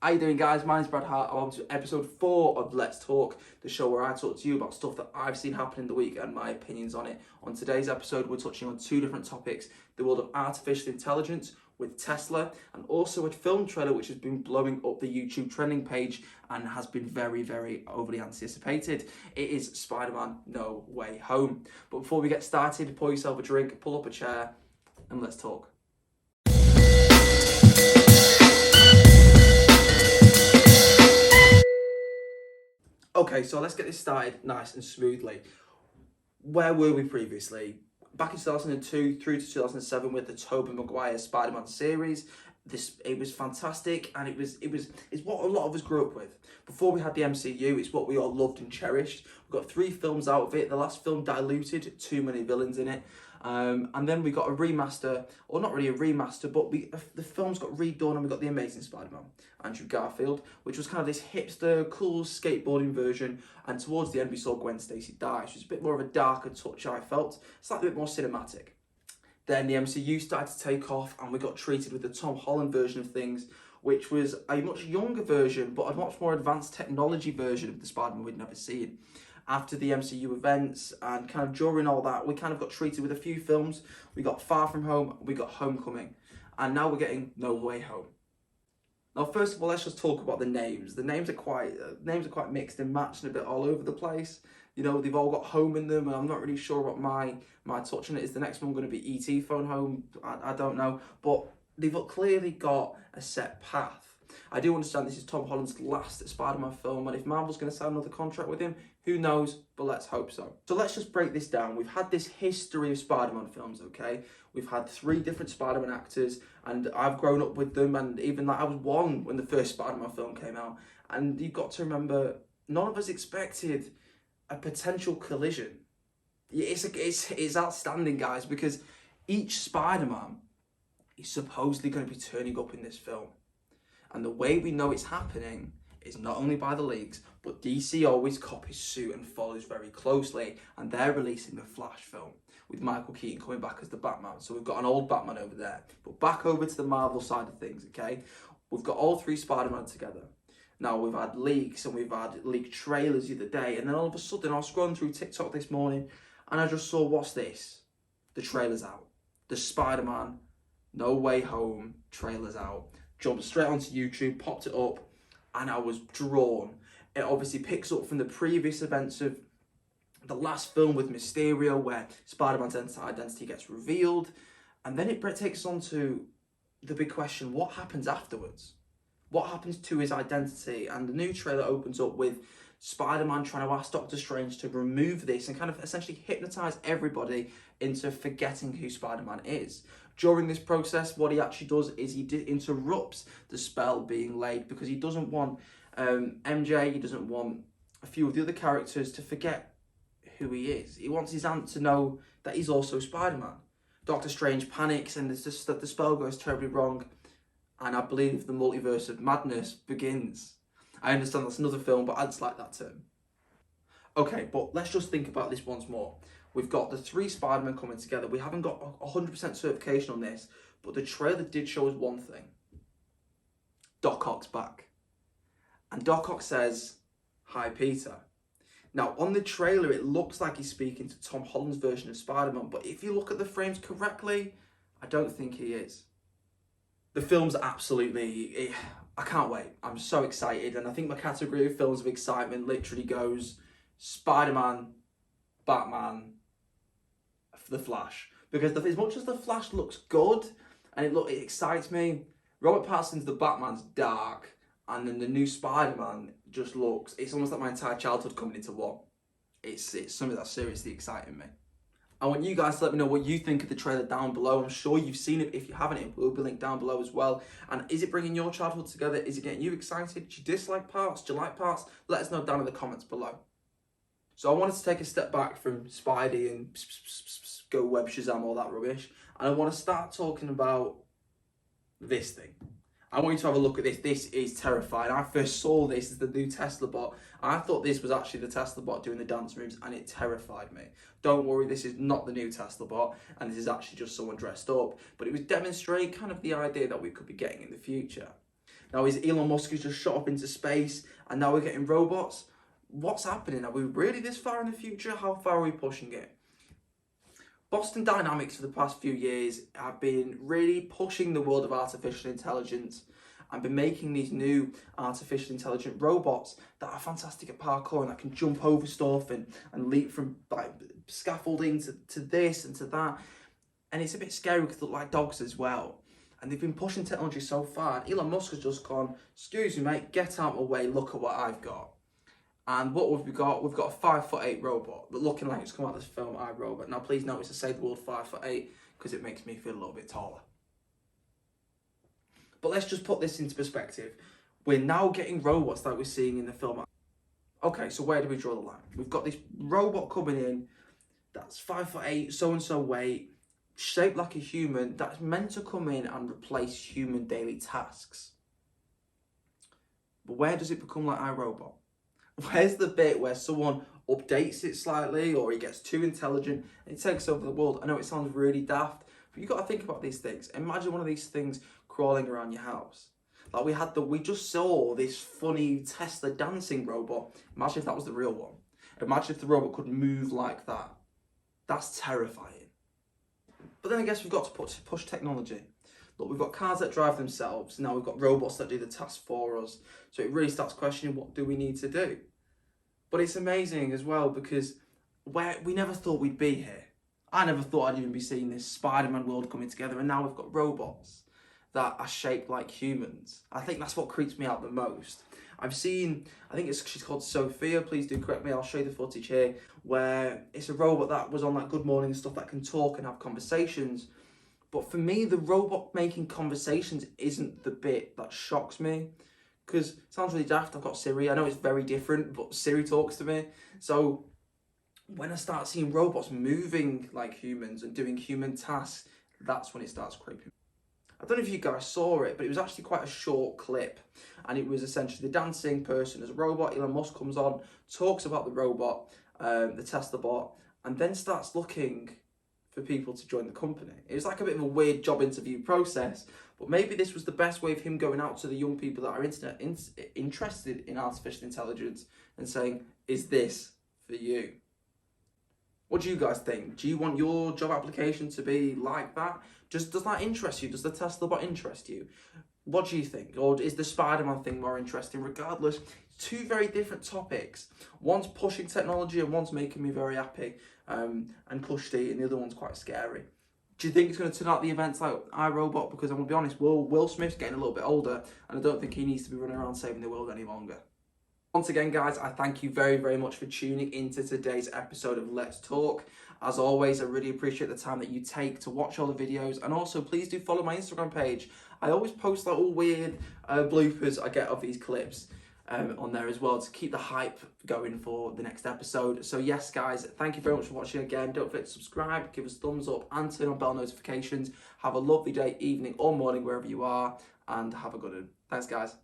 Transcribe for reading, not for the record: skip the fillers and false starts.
How you doing, guys? My name's Brad Hart. I'm on to episode 4 of Let's Talk, the show where I talk to you about stuff that I've seen happen in the week and my opinions on it. On today's episode, we're touching on 2 different topics: the world of artificial intelligence with Tesla, and also a film trailer which has been blowing up the YouTube trending page and has been very, very overly anticipated. It is Spider-Man No Way Home. But before we get started, pour yourself a drink, pull up a chair, and let's talk. Okay, so let's get this started nice and smoothly. Where were we previously? Back in 2002 through to 2007 with the Tobey Maguire Spider-Man series. It was fantastic, and it's what a lot of us grew up with. Before we had the MCU, it's what we all loved and cherished. We got 3 films out of it. The last film diluted too many villains in it. And then we got a remaster, or not really a remaster, but the films got redone, and we got The Amazing Spider-Man, Andrew Garfield, which was kind of this hipster, cool skateboarding version. And towards the end, we saw Gwen Stacy die, which was a bit more of a darker touch, I felt, slightly a bit more cinematic. Then the MCU started to take off, and we got treated with the Tom Holland version of things, which was a much younger version, but a much more advanced technology version of the Spider-Man we'd never seen. After the MCU events and kind of during all that, we kind of got treated with a few films. We got Far From Home, we got Homecoming, and now we're getting No Way Home. Now, first of all, let's just talk about the names. The names are quite mixed and matched and a bit all over the place. You know, they've all got home in them, and I'm not really sure what my touch on it is. The next one going to be E.T. Phone Home. I don't know, but they've clearly got a set path. I do understand this is Tom Holland's last Spider-Man film, and if Marvel's going to sign another contract with him, who knows, but let's hope so. So let's just break this down. We've had this history of Spider-Man films, okay? We've had 3 different Spider-Man actors, and I've grown up with them, and even like I was 1 when the first Spider-Man film came out. And you've got to remember, none of us expected a potential collision. It's outstanding, guys, because each Spider-Man is supposedly going to be turning up in this film. And the way we know it's happening is not only by the leaks, but DC always copies suit and follows very closely, and they're releasing the Flash film with Michael Keaton coming back as the Batman. So we've got an old Batman over there. But back over to the Marvel side of things, okay? We've got all 3 Spider-Man together. Now, we've had leaks and we've had leaked trailers the other day, and then all of a sudden I was scrolling through TikTok this morning and I just saw, what's this? The trailer's out. The Spider-Man No Way Home trailer's out. Jumped straight onto YouTube, popped it up, and I was drawn. It obviously picks up from the previous events of the last film with Mysterio, where Spider-Man's identity gets revealed, and then it takes us on to the big question: what happens afterwards? What happens to his identity? And the new trailer opens up with Spider-Man trying to ask Doctor Strange to remove this and kind of essentially hypnotize everybody into forgetting who Spider-Man is. During this process, what he actually does is he interrupts the spell being laid, because he doesn't want MJ, he doesn't want a few of the other characters to forget who he is. He wants his aunt to know that he's also Spider-Man. Doctor Strange panics, and it's just that the spell goes terribly wrong, and I believe the multiverse of madness begins. I understand that's another film, but I just like that term. Okay, but let's just think about this once more. We've got the 3 Spider-Men coming together. We haven't got 100% certification on this, but the trailer did show us one thing. Doc Ock's back. And Doc Ock says, "Hi, Peter." Now, on the trailer, it looks like he's speaking to Tom Holland's version of Spider-Man, but if you look at the frames correctly, I don't think he is. The film's absolutely... I can't wait. I'm so excited, and I think my category of films of excitement literally goes Spider-Man, Batman, The Flash. Because as much as The Flash looks good and it excites me, Robert Pattinson's The Batman's dark, and then the new Spider-Man just looks... It's almost like my entire childhood coming into one. It's something that's seriously exciting me. I want you guys to let me know what you think of the trailer down below. I'm sure you've seen it. If you haven't, it will be linked down below as well. And is it bringing your childhood together? Is it getting you excited? Do you dislike parts? Do you like parts? Let us know down in the comments below. So I wanted to take a step back from Spidey and go web Shazam, all that rubbish. And I want to start talking about this thing. I want you to have a look at this. This is terrifying. I first saw this as the new Tesla bot. I thought this was actually the Tesla bot doing the dance moves, and it terrified me. Don't worry, this is not the new Tesla bot, and this is actually just someone dressed up. But it was demonstrating kind of the idea that we could be getting in the future. Now is Elon Musk has just shot up into space and now we're getting robots. What's happening? Are we really this far in the future? How far are we pushing it? Boston Dynamics for the past few years have been really pushing the world of artificial intelligence and been making these new artificial intelligent robots that are fantastic at parkour and that can jump over stuff and leap from like scaffolding to this and to that. And it's a bit scary because they look like dogs as well. And they've been pushing technology so far. And Elon Musk has just gone, excuse me, mate, get out of the way, look at what I've got. And what have we got? We've got a 5'8" robot, but looking like it's come out of this film, I, Robot. Now, please notice I say the word 5'8" because it makes me feel a little bit taller. But let's just put this into perspective. We're now getting robots that we're seeing in the film. Okay, so where do we draw the line? We've got this robot coming in that's 5'8", so-and-so weight, shaped like a human, that's meant to come in and replace human daily tasks. But where does it become like iRobot? Where's the bit where someone updates it slightly or he gets too intelligent and it takes over the world? I know it sounds really daft, but you've got to think about these things. Imagine one of these things crawling around your house. Like we just saw this funny Tesla dancing robot. Imagine if that was the real one. Imagine if the robot could move like that. That's terrifying. But then I guess we've got to push technology. Look, we've got cars that drive themselves. Now we've got robots that do the tasks for us. So it really starts questioning, what do we need to do? But it's amazing as well because we never thought we'd be here. I never thought I'd even be seeing this Spiderman world coming together. And now we've got robots that are shaped like humans. I think that's what creeps me out the most. I think she's called Sophia, please do correct me, I'll show you the footage here, where it's a robot that was on like Good Morning and stuff that can talk and have conversations. But for me, the robot making conversations isn't the bit that shocks me. Because it sounds really daft, I've got Siri, I know it's very different, but Siri talks to me. So when I start seeing robots moving like humans and doing human tasks, that's when it starts creeping. I don't know if you guys saw it, but it was actually quite a short clip. And it was essentially the dancing person as a robot. Elon Musk comes on, talks about the robot, the Tesla bot, and then starts looking for people to join the company. It was like a bit of a weird job interview process, but maybe this was the best way of him going out to the young people that are interested in artificial intelligence and saying, is this for you? What do you guys think? Do you want your job application to be like that? Does that interest you? Does the Tesla bot interest you? What do you think? Or is the Spiderman thing more interesting? Regardless, two very different topics. One's pushing technology and one's making me very happy and cushy, and the other one's quite scary. Do you think it's going to turn out the events like iRobot? Because I'm going to be honest, Will Smith's getting a little bit older and I don't think he needs to be running around saving the world any longer. Once again, guys, I thank you very, very much for tuning into today's episode of Let's Talk. As always, I really appreciate the time that you take to watch all the videos. And also, please do follow my Instagram page. I always post like all weird bloopers I get of these clips on there as well to keep the hype going for the next episode. So yes, guys, thank you very much for watching again. Don't forget to subscribe, give us a thumbs up and turn on bell notifications. Have a lovely day, evening or morning, wherever you are, and have a good one. Thanks, guys.